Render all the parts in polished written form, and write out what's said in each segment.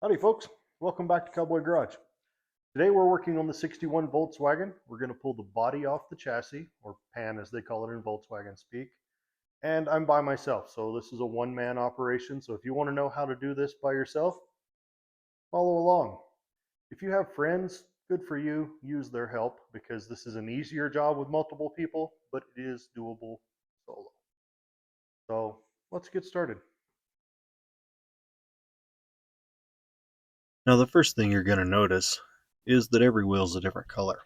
Howdy folks, welcome back to Cowboy Garage. Today we're working on the 61 Volkswagen. We're going to pull the body off the chassis, or pan as they call it in Volkswagen speak. And I'm by myself, so this is a one-man operation. So if you want to know how to do this by yourself, follow along. If you have friends, good for you, use their help because this is an easier job with multiple people, but it is doable solo. So let's get started. Now the first thing you're going to notice is that every wheel is a different color.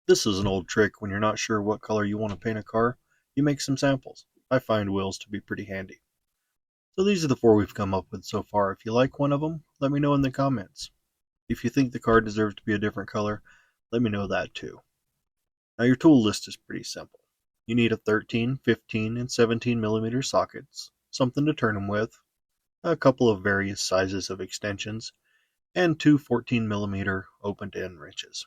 This is an old trick when you're not sure what color you want to paint a car, you make some samples. I find wheels to be pretty handy. So these are the four we've come up with so far. If you like one of them, let me know in the comments. If you think the car deserves to be a different color, let me know that too. Now your tool list is pretty simple. You need a 13, 15, and 17 millimeter sockets, something to turn them with, a couple of various sizes of extensions, and two 14 millimeter open-end wrenches.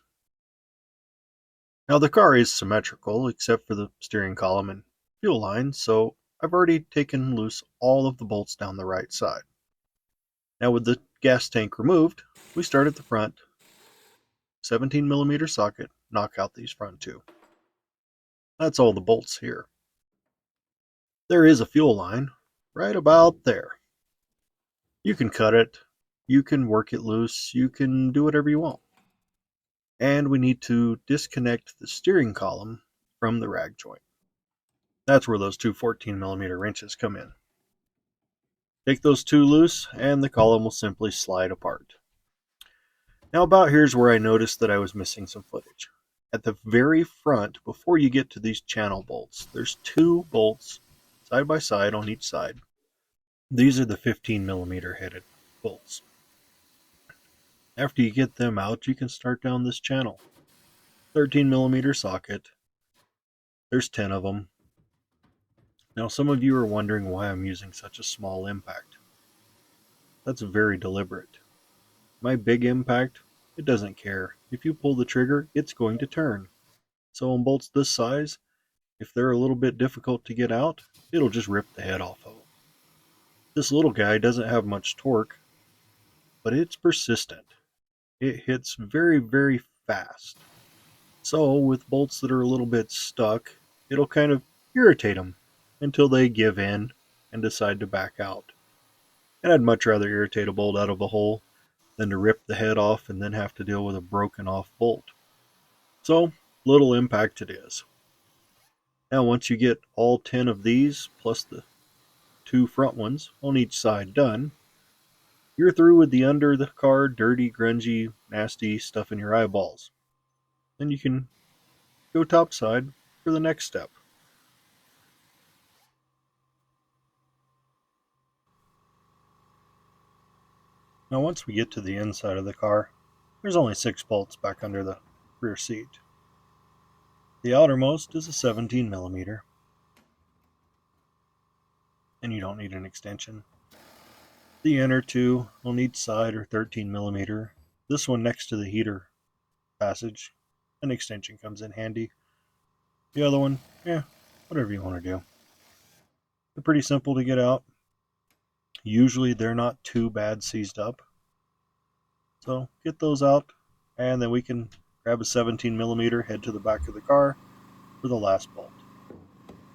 Now the car is symmetrical except for the steering column and fuel line, so I've already taken loose all of the bolts down the right side. Now with the gas tank removed, we start at the front, 17 millimeter socket, knock out these front two. That's all the bolts here. There is a fuel line right about there. You can cut it, you can work it loose, you can do whatever you want. And we need to disconnect the steering column from the rag joint. That's where those two 14 millimeter wrenches come in. Take those two loose and the column will simply slide apart. Now about here's where I noticed that I was missing some footage. At the very front, before you get to these channel bolts, there's two bolts side by side on each side. These are the 15 millimeter headed bolts. After you get them out, you can start down this channel. 13 millimeter socket. There's 10 of them. Now some of you are wondering why I'm using such a small impact. That's very deliberate. My big impact, it doesn't care. If you pull the trigger, it's going to turn. So on bolts this size, if they're a little bit difficult to get out, it'll just rip the head off of them. This little guy doesn't have much torque, but it's persistent. It hits very, very fast. So with bolts that are a little bit stuck, it'll kind of irritate them until they give in and decide to back out. And I'd much rather irritate a bolt out of a hole than to rip the head off and then have to deal with a broken off bolt. So, little impact it is. Now once you get all 10 of these, plus the two front ones on each side done, you're through with the under the car dirty, grungy, nasty stuff in your eyeballs. Then you can go topside for the next step. Now once we get to the inside of the car, there's only 6 bolts back under the rear seat. The outermost is a 17 millimeter, and you don't need an extension. The inner two on each side are 13 millimeter. This one next to the heater passage, an extension comes in handy. The other one, whatever you want to do. They're pretty simple to get out. Usually they're not too bad seized up. So get those out, and then we can grab a 17 millimeter, head to the back of the car for the last bolt.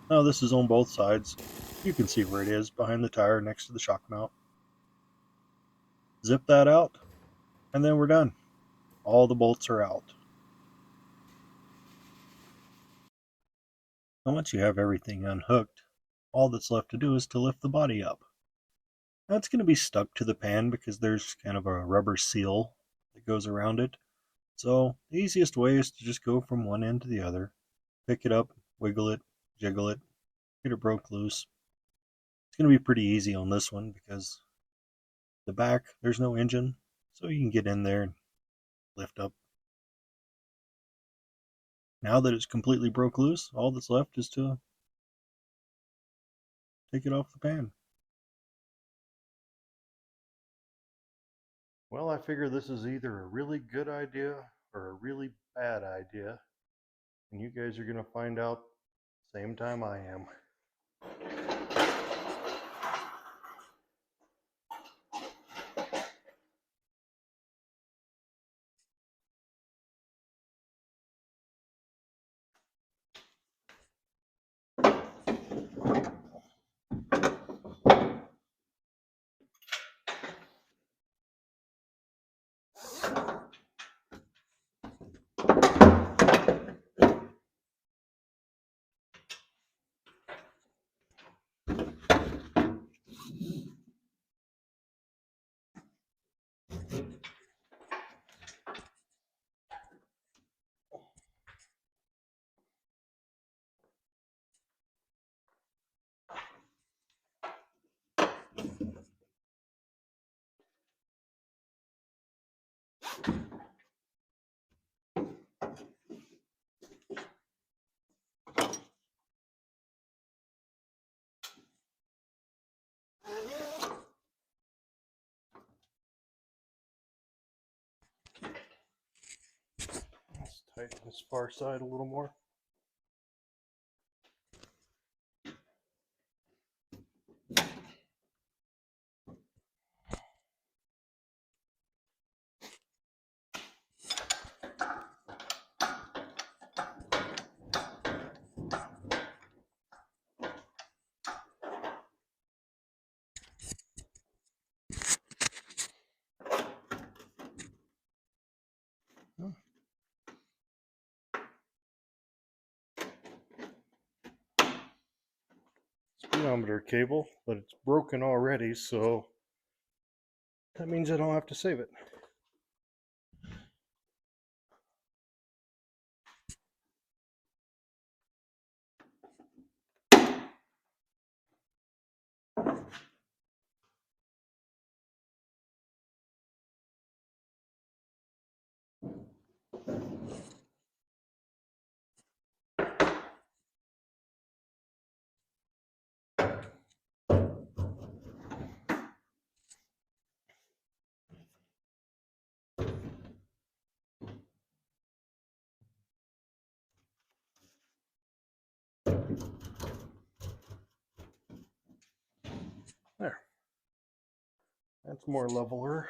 Now this is on both sides. You can see where it is, behind the tire next to the shock mount. Zip that out, and then we're done. All the bolts are out. Now once you have everything unhooked, all that's left to do is to lift the body up. Now it's going to be stuck to the pan because there's kind of a rubber seal that goes around it. So the easiest way is to just go from one end to the other, pick it up, wiggle it, jiggle it, get it broke loose. It's going to be pretty easy on this one because the back, there's no engine, so you can get in there and lift up. Now that it's completely broke loose, all that's left is to take it off the pan. Well, I figure this is either a really good idea or a really bad idea, and you guys are going to find out same time I am. Tighten this far side a little more. Speedometer cable, but it's broken already, so that means I don't have to save it. There. That's more leveler.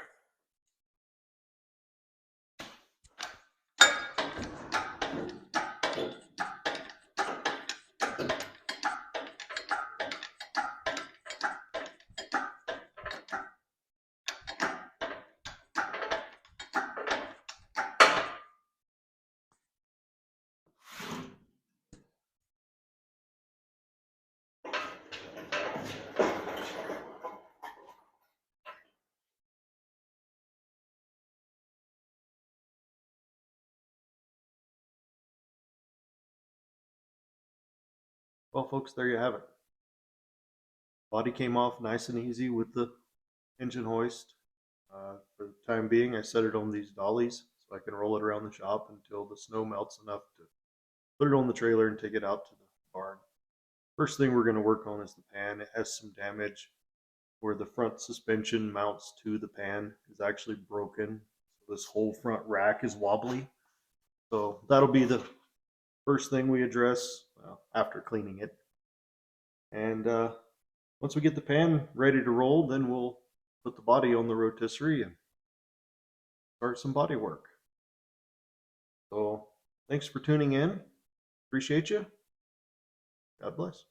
Well, folks, there you have it. Body came off nice and easy with the engine hoist. For the time being, I set it on these dollies so I can roll it around the shop until the snow melts enough to put it on the trailer and take it out to the barn. First thing we're going to work on is the pan. It has some damage where the front suspension mounts to the pan is actually broken. So this whole front rack is wobbly. So that'll be the first thing we address after cleaning it. And once we get the pan ready to roll, then we'll put the body on the rotisserie and start some body work. So thanks for tuning in. Appreciate you. God bless.